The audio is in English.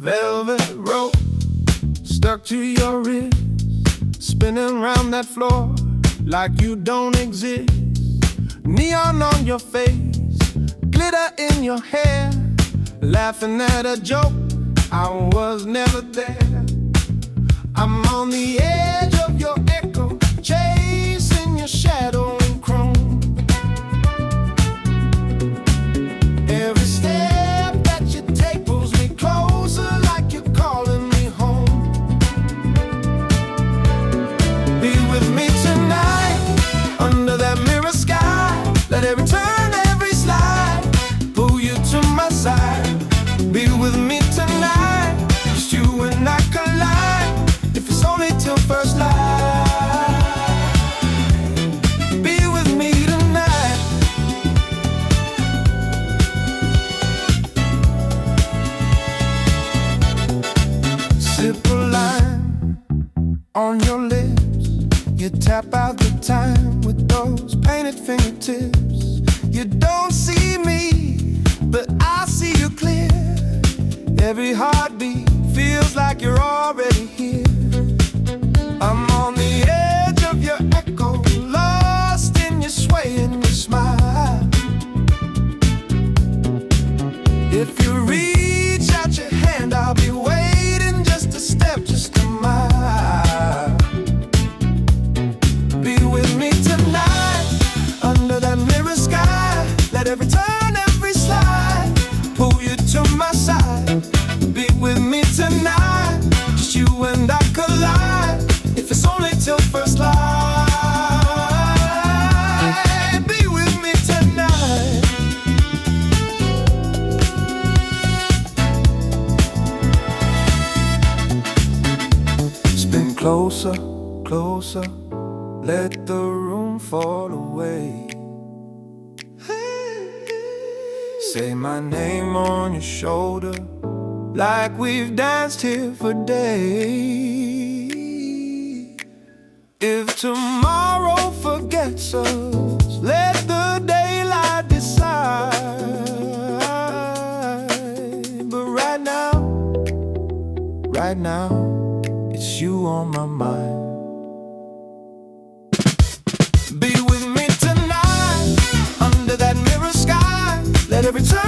velvet rope stuck to your wrist, spinning round that floor like you don't exist. Neon on your face, glitter in your hair, laughing at a joke I was never there. I'm on the edge of your echo, chasing your shadow in chrome. Every step that you take pulls me closer, like you're calling me home. Be with me tonight, under that mirror sky. Let every turn, every slide pull you to my side. Be with me tonight, just you and I collide. If it's only till first light, be with me tonight. Sip a line on your lips, you tap out the time with those painted fingertips. You don't see me, but I see you clear. Every heartbeat feels like you're already here. I'm on the edge of your echo, lost in your sway and your smile. If you reach out your hand, I'll be waiting just a step, just a mile. Be with me tonight, under that mirror sky. Let every turn, every slide pull you to my side. Be with me tonight, just you and I collide. If it's only till first light, be with me tonight. Spin closer, closer, let the room fall away. Say my name on your shoulder, like we've danced here for days. If tomorrow forgets us, let the daylight decide. But right now, it's you on my mind. Be with me tonight, under that mirror sky. Let every turn,